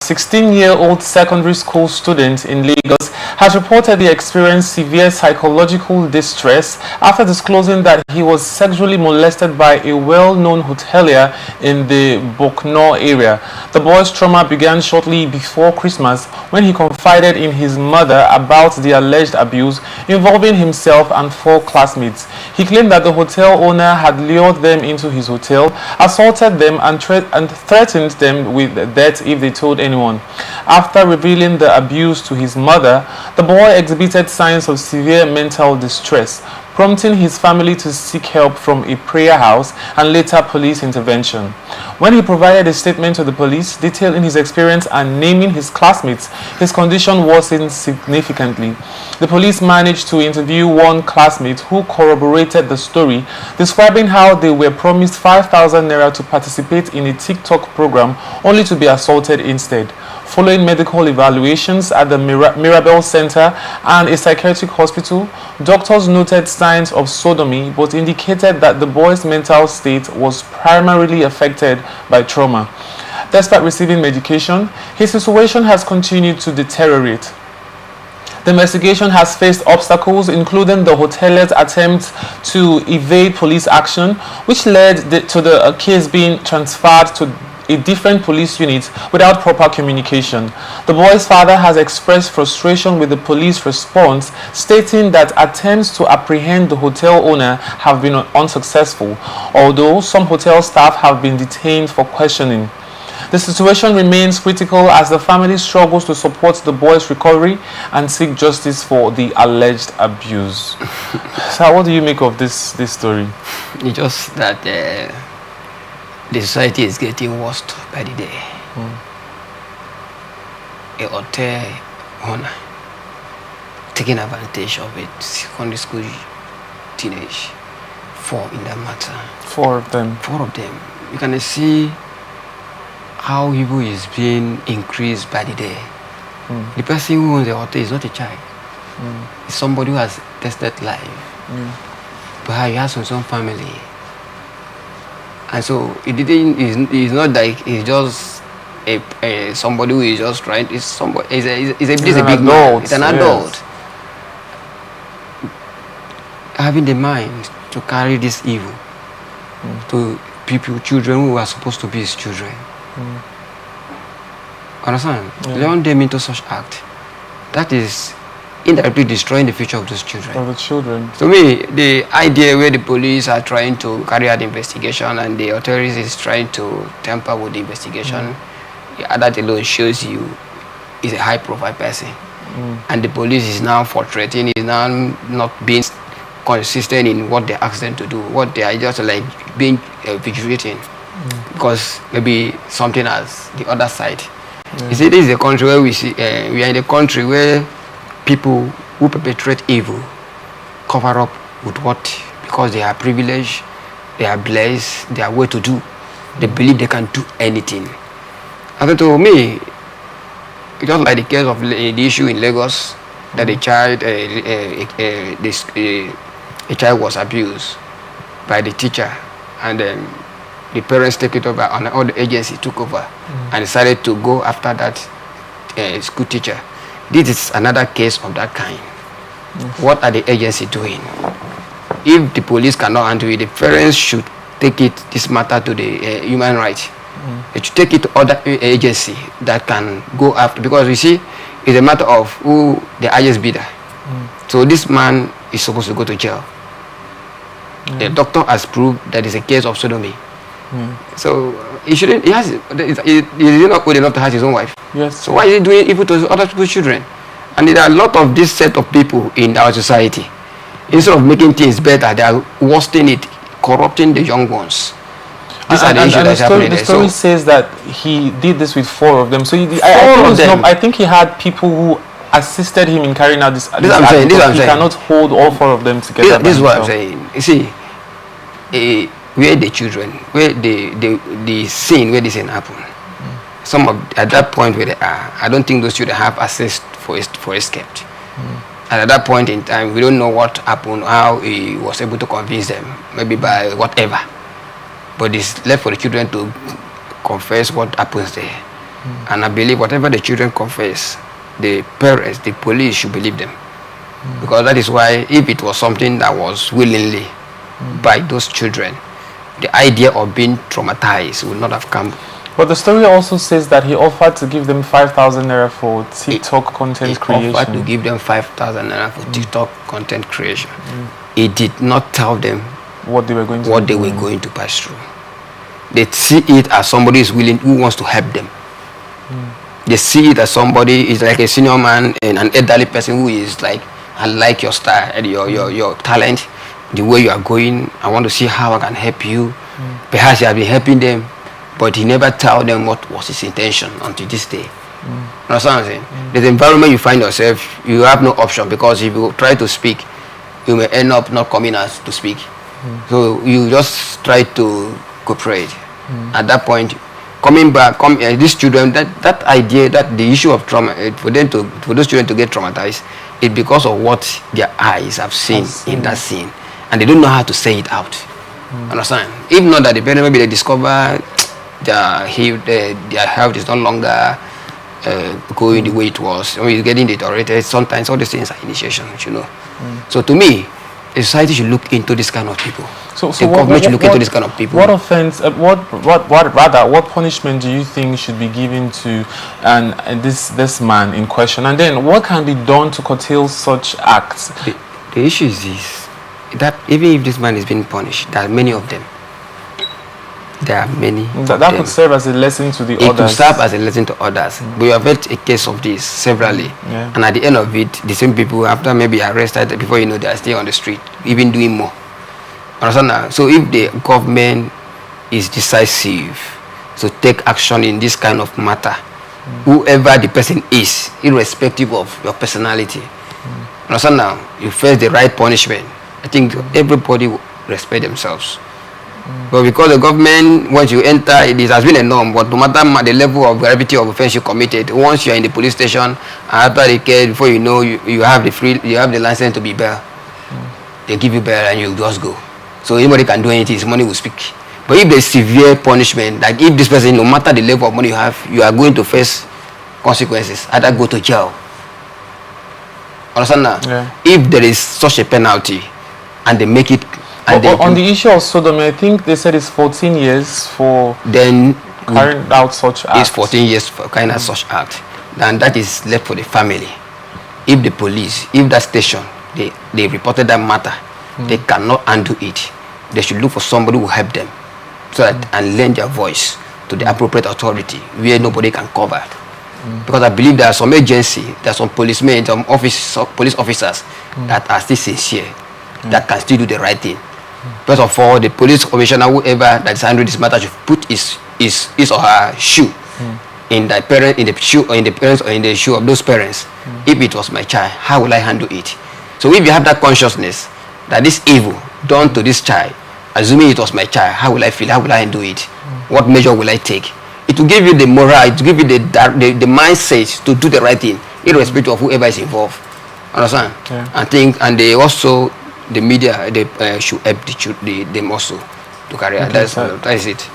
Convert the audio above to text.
16-year-old secondary school student in Lagos, has reportedly experienced severe psychological distress after disclosing that he was sexually molested by a well-known hotelier in the Bucknor area. The boy's trauma began shortly before Christmas when he confided in his mother about the alleged abuse involving himself and 4 classmates. He claimed that the hotel owner had lured them into his hotel, assaulted them and threatened them with death if they told anyone. After revealing the abuse to his mother, the boy exhibited signs of severe mental distress, prompting his family to seek help from a prayer house and later police intervention. When he provided a statement to the police detailing his experience and naming his classmates, his condition worsened significantly. The police managed to interview one classmate who corroborated the story, describing how they were promised 5,000 naira to participate in a TikTok program only to be assaulted instead. Following medical evaluations at the Mirabel Center and a psychiatric hospital, doctors noted signs of sodomy but indicated that the boy's mental state was primarily affected by trauma. Despite receiving medication, his situation has continued to deteriorate. The investigation has faced obstacles, including the hotelier's attempt to evade police action, which led to the case being transferred to a different police unit without proper communication. The boy's father has expressed frustration with the police response, stating that attempts to apprehend the hotel owner have been unsuccessful, although some hotel staff have been detained for questioning. The situation remains critical as the family struggles to support the boy's recovery and seek justice for the alleged abuse. So what do you make of this story? It's just that the society is getting worse by the day. A hotel owner taking advantage of it, secondary school teenage, 4 in that matter. 4 of them. 4 of them. You can see how evil is being increased by the day. The person who owns the hotel is not a child. It's somebody who has tested life. But he has his own family. And so it's not like he's just somebody who is just trying. It's somebody. He's a big man. It's an adult. Having the mind to carry this evil to people, children who are supposed to be his children. Understand? Learn them into such act. That is indirectly destroying the future of those children. Of the children. To me, the idea where the police are trying to carry out the investigation and the authorities is trying to tamper with the investigation, that alone shows you is a high-profile person. And the police is now frustrating, is now not being consistent in what they ask them to do, what they are just like being vigilating. Because maybe something as the other side. You see, this is a country where we see, we are in a country where people who perpetrate evil cover up with what, because they are privileged, they are blessed, they are well to do. They believe they can do anything. And to me, just like the case of the issue in Lagos, that a child was abused by the teacher, and then the parents take it over, and all the agency took over and decided to go after that school teacher. This is another case of that kind. What are the agency doing? If the police cannot handle it, the parents should take this matter to the human rights. They should take it to other agency that can go after, because you see, it's a matter of who the highest bidder. So this man is supposed to go to jail. The doctor has proved that it's a case of sodomy. So he shouldn't. He is not good enough to have his own wife. Yes. So why is he doing evil to other people's children? And there are a lot of this set of people in our society. Instead of making things better, they are worsening it, corrupting the young ones. These are the issues that's happening. The story says that he did this with 4 of them. So I think he had people who assisted him in carrying out this. This I'm saying. He cannot hold all 4 of them together. This is what I'm saying. You see, where the children, where the scene where this thing happened, some of at that point where they are, I don't think those children have access for escape. And at that point in time, we don't know what happened, how he was able to convince them, maybe by whatever. But it's left for the children to confess what happens there. And I believe whatever the children confess, the parents, the police should believe them. Because that is why if it was something that was willingly by those children, the idea of being traumatized would not have come. But the story also says that he offered to give them 5,000 naira for TikTok content creation. He offered to give them 5,000 naira for TikTok content creation. He did not tell them what they were going to pass through. They see it as somebody is willing, who wants to help them. They see it as somebody is like a senior man and an elderly person who is like, I like your style and your talent, the way you are going. I want to see how I can help you. Perhaps you have been helping them, but he never told them what was his intention until this day. You know what I'm saying? The environment you find yourself, you have no option, because if you try to speak, you may end up not coming out to speak. So you just try to cooperate. At that point, coming back, these children, that idea, that the issue of trauma, for those children to get traumatized, it's because of what their eyes have seen in that scene, and they don't know how to say it out. Understand? If not that the parents, maybe they discover their health is no longer going the way it was, or it's getting deteriorated. Sometimes all these things are initiations, you know. So to me, the society should look into this kind of people. So the government should look into this kind of people. What offense? What punishment do you think should be given to this man in question? And then what can be done to curtail such acts? The issue is this: that even if this man is being punished, there are many of them. There are many. That could serve as a lesson to the others. It could serve as a lesson to others. We have had a case of this severally, and at the end of it, the same people, after maybe arrested, before you know, they are still on the street, even doing more. Understand? So if the government is decisive to take action in this kind of matter, whoever the person is, irrespective of your personality, understand now, you face the right punishment. I think everybody will respect themselves. But because the government, once you enter, it has been a norm, but no matter the level of gravity of offense you committed, once you are in the police station, after the case, before you know, you have the license to be bail. They give you bail and you just go. So anybody can do anything, his money will speak. But if there's severe punishment, like if this person, no matter the level of money you have, you are going to face consequences, either go to jail. Understand now? Yeah. If there is such a penalty, and they make it. On the issue of sodomy, I think they said it's 14 years for carrying out such act. It's 14 years for carrying out such act. Then that is left for the family. If the police, if that station, they reported that matter, they cannot undo it. They should look for somebody who will help them, so that and lend their voice to the appropriate authority where nobody can cover. Because I believe there are some agency, there are some policemen, some police officers that are still sincere, that can still do the right thing. First of all, the police commissioner, whoever that is handling this matter, should put his or her shoe in the parent, in the shoe, or in the parents, or in the shoe of those parents. If it was my child, how will I handle it? So if you have that consciousness that this evil done to this child, assuming it was my child, how will I feel? How will I handle it? What measure will I take? It will give you the moral, it will give you the mindset to do the right thing, irrespective of whoever is involved. Understand? I think, and they also, the media, they should help them also to carry out. That is it.